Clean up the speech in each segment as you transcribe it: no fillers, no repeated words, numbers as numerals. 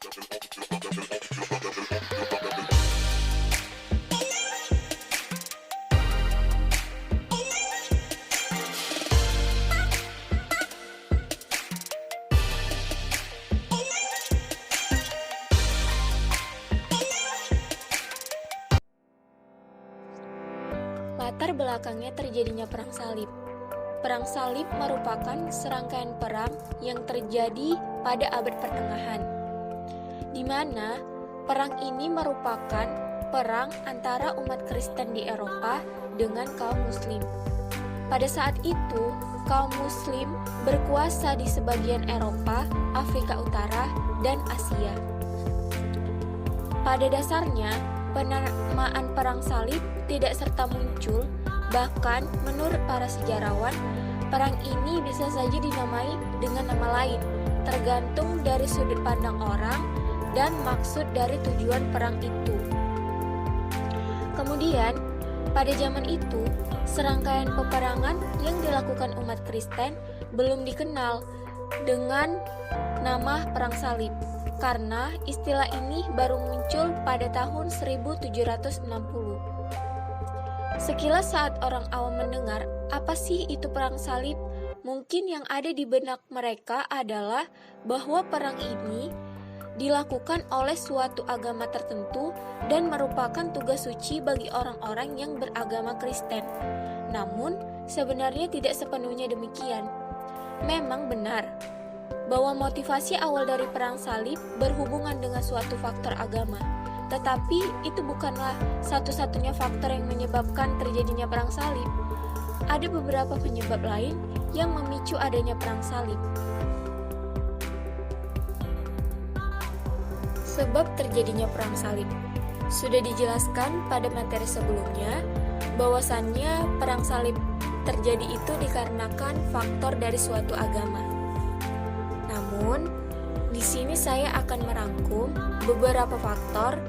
Latar belakangnya terjadinya Perang Salib. Perang Salib merupakan serangkaian perang yang terjadi pada abad pertengahan, di mana perang ini merupakan perang antara umat Kristen di Eropa dengan kaum Muslim. Pada saat itu, kaum Muslim berkuasa di sebagian Eropa, Afrika Utara, dan Asia. Pada dasarnya, penamaan Perang Salib tidak serta muncul, bahkan menurut para sejarawan, perang ini bisa saja dinamai dengan nama lain, tergantung dari sudut pandang orang dan maksud dari tujuan perang itu. Kemudian, pada zaman itu, serangkaian peperangan yang dilakukan umat Kristen belum dikenal dengan nama Perang Salib, karena istilah ini baru muncul pada tahun 1760. Sekilas saat orang awam mendengar, apa sih itu Perang Salib? Mungkin yang ada di benak mereka adalah bahwa perang ini dilakukan oleh suatu agama tertentu dan merupakan tugas suci bagi orang-orang yang beragama Kristen. Namun, sebenarnya tidak sepenuhnya demikian. Memang benar bahwa motivasi awal dari Perang Salib berhubungan dengan suatu faktor agama. Tetapi itu bukanlah satu-satunya faktor yang menyebabkan terjadinya Perang Salib. Ada beberapa penyebab lain yang memicu adanya Perang Salib. Sebab terjadinya Perang Salib sudah dijelaskan pada materi sebelumnya, bahwasannya Perang Salib terjadi itu dikarenakan faktor dari suatu agama. Namun, di sini saya akan merangkum beberapa faktor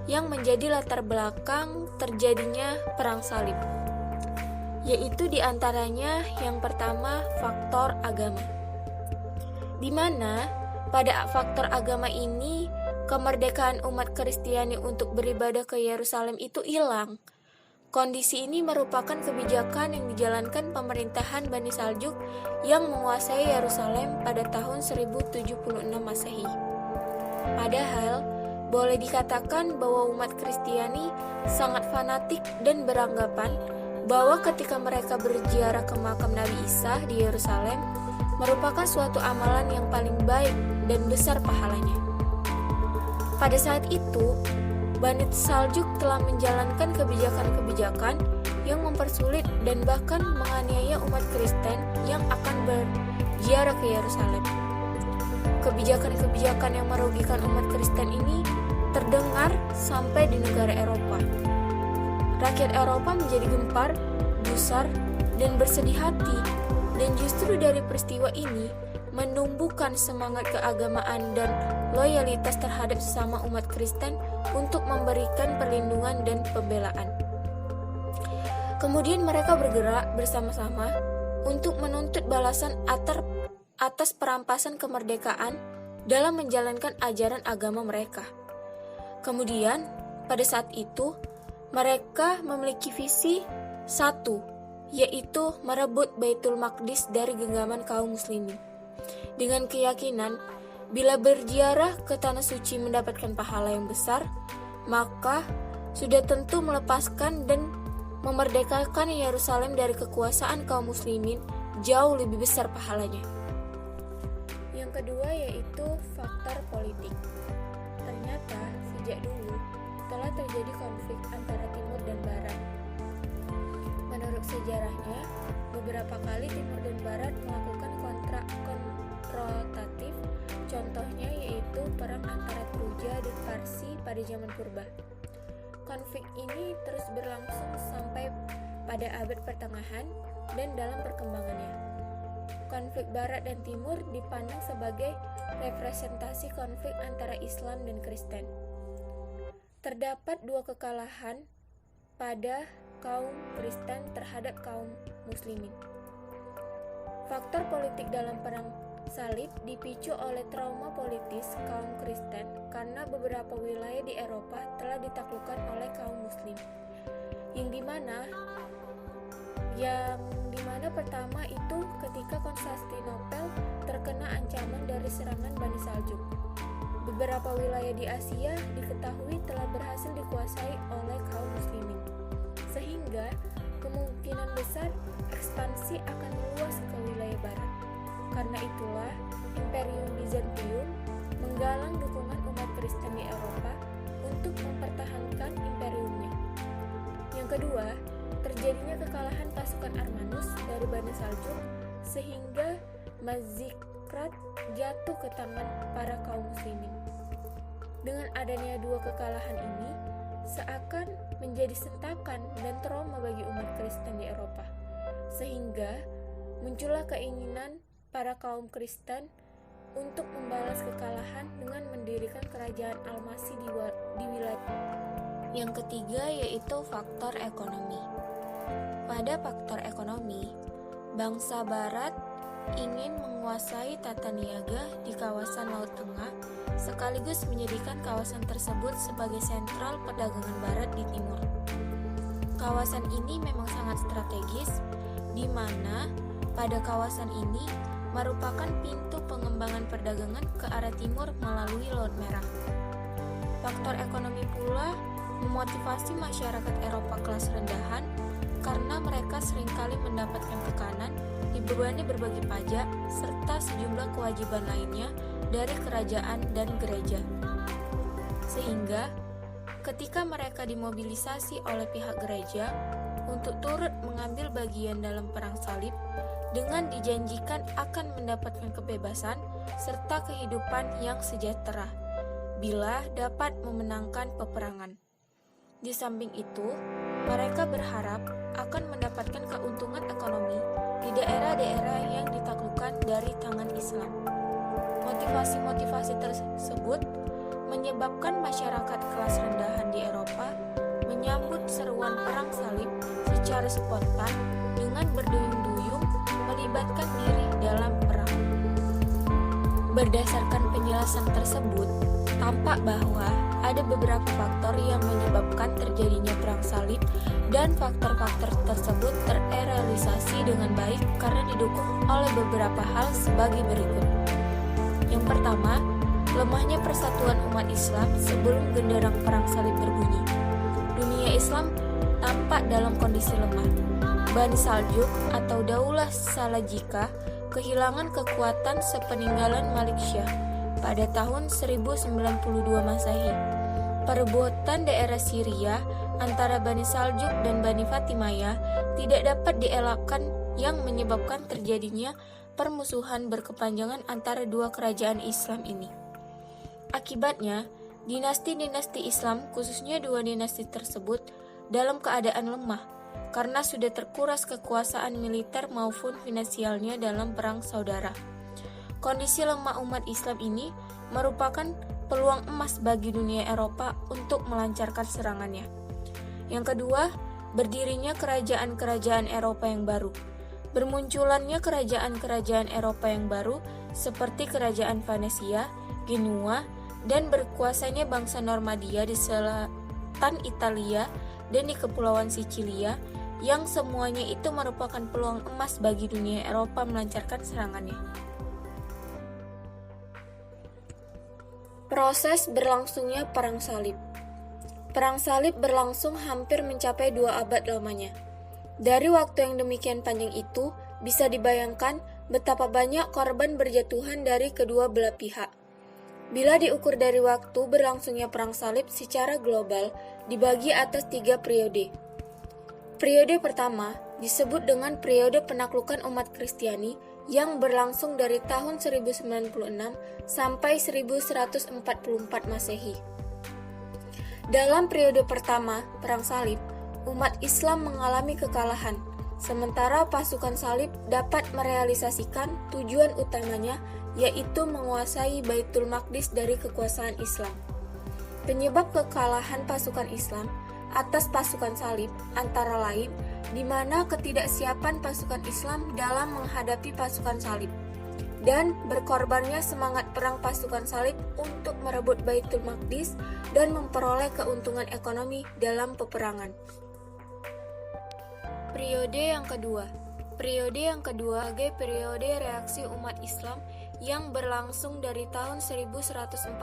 yang menjadi latar belakang terjadinya Perang Salib, yaitu diantaranya yang pertama faktor agama, di mana pada faktor agama ini kemerdekaan umat Kristiani untuk beribadah ke Yerusalem itu hilang. Kondisi ini merupakan kebijakan yang dijalankan pemerintahan Bani Saljuk yang menguasai Yerusalem pada tahun 1076 Masehi. Padahal, boleh dikatakan bahwa umat Kristiani sangat fanatik dan beranggapan bahwa ketika mereka berziarah ke makam Nabi Isa di Yerusalem merupakan suatu amalan yang paling baik dan besar pahalanya. Pada saat itu, Bani Saljuk telah menjalankan kebijakan-kebijakan yang mempersulit dan bahkan menganiaya umat Kristen yang akan berziarah ke Yerusalem. Kebijakan-kebijakan yang merugikan umat Kristen ini terdengar sampai di negara Eropa. Rakyat Eropa menjadi gempar, gusar, dan bersedih hati, dan justru dari peristiwa ini menumbuhkan semangat keagamaan dan loyalitas terhadap sesama umat Kristen untuk memberikan perlindungan dan pembelaan. Kemudian mereka bergerak bersama-sama untuk menuntut balasan atas perampasan kemerdekaan dalam menjalankan ajaran agama mereka. Kemudian, pada saat itu, mereka memiliki visi satu, yaitu merebut Baitul Maqdis dari genggaman kaum muslimin. Dengan keyakinan, bila berziarah ke Tanah Suci mendapatkan pahala yang besar, maka sudah tentu melepaskan dan memerdekakan Yerusalem dari kekuasaan kaum muslimin jauh lebih besar pahalanya. Yang kedua yaitu faktor politik. Ternyata sejak dulu telah terjadi konflik antara Timur dan Barat. Menurut sejarahnya, beberapa kali Timur dan Barat melakukan konfrontatif. Contohnya yaitu perang antara Truja dan Parsi pada zaman purba. Konflik ini terus berlangsung sampai pada abad pertengahan dan dalam perkembangannya. Konflik Barat dan Timur dipandang sebagai representasi konflik antara Islam dan Kristen. Terdapat dua kekalahan pada kaum Kristen terhadap kaum Muslimin. Faktor politik dalam Perang salib dipicu oleh trauma politis kaum Kristen karena beberapa wilayah di Eropa telah ditaklukkan oleh kaum Muslim. Yang dimana pertama itu ketika Konstantinopel terkena ancaman dari serangan Bani Saljuk. Beberapa wilayah di Asia diketahui telah berhasil dikuasai oleh kaum muslimin, sehingga kemungkinan besar ekspansi akan meluas ke wilayah barat. Karena itulah Imperium Bizantium menggalang dukungan umat Kristen di Eropa untuk mempertahankan imperiumnya. Yang kedua, terjadinya kekalahan pasukan Armanus dari Bani Saljuk sehingga Mazikrat jatuh ke tangan para kaum muslimin. Dengan adanya dua kekalahan ini, seakan menjadi sentakan dan trauma bagi umat Kristen di Eropa, sehingga muncullah keinginan para kaum Kristen untuk membalas kekalahan dengan mendirikan kerajaan Almasih di wilayah. Yang ketiga yaitu faktor ekonomi. Pada faktor ekonomi, bangsa Barat ingin menguasai tata niaga di kawasan Laut Tengah sekaligus menjadikan kawasan tersebut sebagai sentral perdagangan Barat di timur. Kawasan ini memang sangat strategis, di mana pada kawasan ini merupakan pintu pengembangan perdagangan ke arah timur melalui Laut Merah. Faktor ekonomi pula memotivasi masyarakat Eropa kelas rendahan karena mereka seringkali mendapatkan tekanan, dibebani berbagai pajak, serta sejumlah kewajiban lainnya dari kerajaan dan gereja. Sehingga, ketika mereka dimobilisasi oleh pihak gereja untuk turut mengambil bagian dalam perang salib, dengan dijanjikan akan mendapatkan kebebasan serta kehidupan yang sejahtera, bila dapat memenangkan peperangan. Di samping itu, mereka berharap akan mendapatkan keuntungan ekonomi di daerah-daerah yang ditaklukkan dari tangan Islam. Motivasi-motivasi tersebut menyebabkan masyarakat kelas rendahan di Eropa menyambut seruan perang salib secara spontan dengan berduyun-duyung melibatkan diri dalam perang. Berdasarkan penjelasan tersebut, tampak bahwa ada beberapa faktor yang menyebabkan terjadinya perang salib dan faktor-faktor tersebut terrealisasi dengan baik karena didukung oleh beberapa hal sebagai berikut. Yang pertama, lemahnya persatuan umat Islam sebelum genderang perang salib berbunyi. Dunia Islam tampak dalam kondisi lemah. Bani Saljuk atau Daulah Salajika kehilangan kekuatan sepeninggalan Malik Syah pada tahun 1092 Masehi. Perebutan daerah Syria antara Bani Saljuk dan Bani Fatimiyah tidak dapat dielakkan yang menyebabkan terjadinya permusuhan berkepanjangan antara dua kerajaan Islam ini. Akibatnya, dinasti-dinasti Islam, khususnya dua dinasti tersebut, dalam keadaan lemah karena sudah terkuras kekuasaan militer maupun finansialnya dalam perang saudara. Kondisi lemah umat Islam ini merupakan peluang emas bagi dunia Eropa untuk melancarkan serangannya. Yang kedua, berdirinya kerajaan-kerajaan Eropa yang baru. Bermunculannya kerajaan-kerajaan Eropa yang baru seperti kerajaan Venesia, Genua, dan berkuasanya bangsa Normandia di selatan Italia dan di Kepulauan Sicilia, yang semuanya itu merupakan peluang emas bagi dunia Eropa melancarkan serangannya. Proses berlangsungnya Perang Salib. Perang Salib berlangsung hampir mencapai 2 abad lamanya. Dari waktu yang demikian panjang itu, bisa dibayangkan betapa banyak korban berjatuhan dari kedua belah pihak. Bila diukur dari waktu berlangsungnya Perang Salib secara global, dibagi atas 3 periode. Periode pertama disebut dengan periode penaklukan umat Kristiani yang berlangsung dari tahun 1096 sampai 1144 Masehi. Dalam periode pertama Perang Salib, umat Islam mengalami kekalahan, sementara pasukan salib dapat merealisasikan tujuan utamanya, yaitu menguasai Baitul Maqdis dari kekuasaan Islam. Penyebab kekalahan pasukan Islam atas pasukan salib antara lain di mana ketidaksiapan pasukan Islam dalam menghadapi pasukan salib, dan berkorbannya semangat perang pasukan salib untuk merebut Baitul Maqdis dan memperoleh keuntungan ekonomi dalam peperangan. Periode yang kedua sebagai periode reaksi umat Islam yang berlangsung dari tahun 1144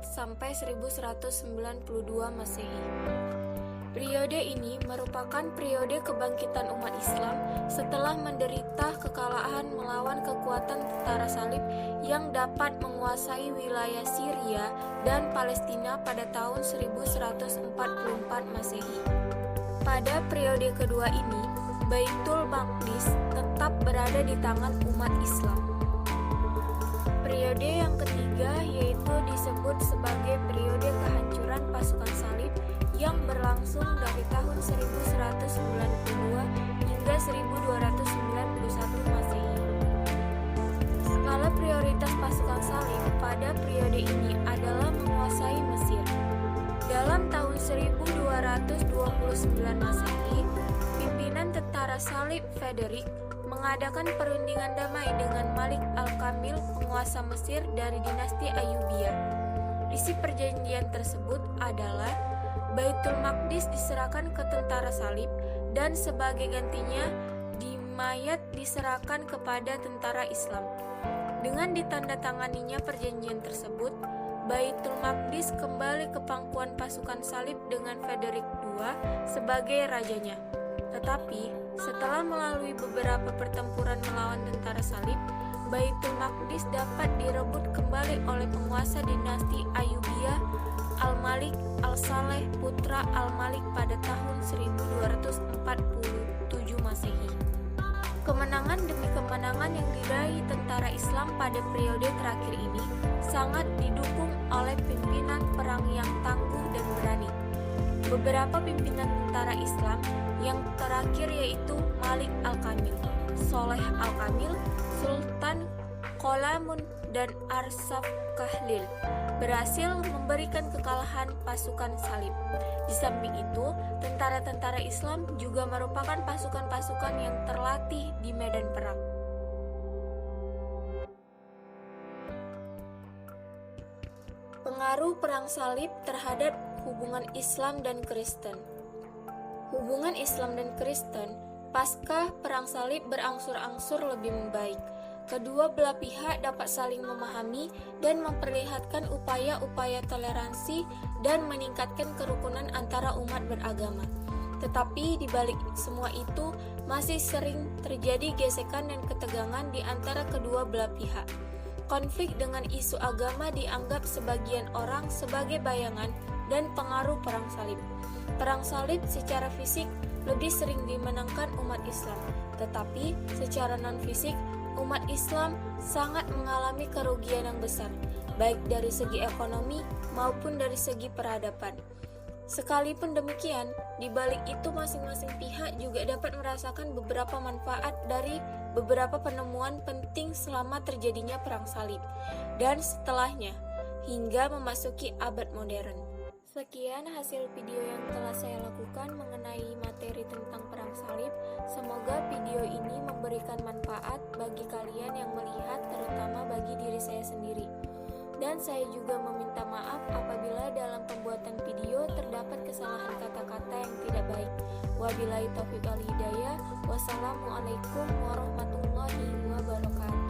sampai 1192 Masehi. Periode ini merupakan periode kebangkitan umat Islam setelah menderita kekalahan melawan kekuatan tentara salib yang dapat menguasai wilayah Syria dan Palestina pada tahun 1144 Masehi. Pada periode kedua ini, Baitul Maqdis tetap berada di tangan umat Islam. Periode yang ketiga yaitu disebut sebagai periode kehancuran pasukan salib yang berlangsung dari tahun 1192 hingga 1291 Masehi. Skala prioritas pasukan salib pada periode ini adalah menguasai Mesir. Dalam tahun 1229 Masehi, pimpinan tentara salib Frederick mengadakan perundingan damai dengan Malik Al-Kamil, penguasa Mesir dari dinasti Ayyubiyah. Isi perjanjian tersebut adalah Baitul Maqdis diserahkan ke tentara salib dan sebagai gantinya mayat diserahkan kepada tentara Islam. Dengan ditandatanganinya perjanjian tersebut, Baitul Maqdis kembali ke pangkuan pasukan salib dengan Frederick II sebagai rajanya. Tetapi, setelah melalui beberapa pertempuran melawan tentara salib, Baitul Maqdis dapat direbut kembali oleh penguasa dinasti Ayyubiyah Al-Malik Al-Saleh putra Al-Malik pada tahun 1247 Masehi. Kemenangan demi kemenangan yang diraih tentara Islam pada periode terakhir ini sangat didukung oleh pimpinan perang yang tangguh dan berani. Beberapa pimpinan tentara Islam yang terakhir yaitu Malik Al-Kamil, Soleh Al-Kamil, Sultan Qalamun, dan Arsaf Kahlil berhasil memberikan kekalahan pasukan salib. Di samping itu, tentara-tentara Islam juga merupakan pasukan-pasukan yang terlatih di medan perang. Pengaruh perang salib terhadap hubungan Islam dan Kristen. Hubungan Islam dan Kristen pasca perang salib berangsur-angsur lebih membaik. Kedua belah pihak dapat saling memahami dan memperlihatkan upaya-upaya toleransi dan meningkatkan kerukunan antara umat beragama. Tetapi di balik semua itu, masih sering terjadi gesekan dan ketegangan di antara kedua belah pihak. Konflik dengan isu agama dianggap sebagian orang sebagai bayangan dan pengaruh perang salib. Perang salib secara fisik lebih sering dimenangkan umat Islam, tetapi secara non-fisik, umat Islam sangat mengalami kerugian yang besar, baik dari segi ekonomi maupun dari segi peradaban. Sekalipun demikian, di balik itu masing-masing pihak juga dapat merasakan beberapa manfaat dari beberapa penemuan penting selama terjadinya perang salib dan setelahnya, hingga memasuki abad modern. Sekian hasil video yang telah saya lakukan mengenai materi tentang perang salib. Semoga video ini memberikan manfaat bagi kalian yang melihat, terutama bagi diri saya sendiri. Dan saya juga meminta maaf apabila dalam pembuatan video terdapat kesalahan kata-kata yang tidak baik. Wabillahi taufiq wal hidayah. Wassalamualaikum warahmatullahi wabarakatuh.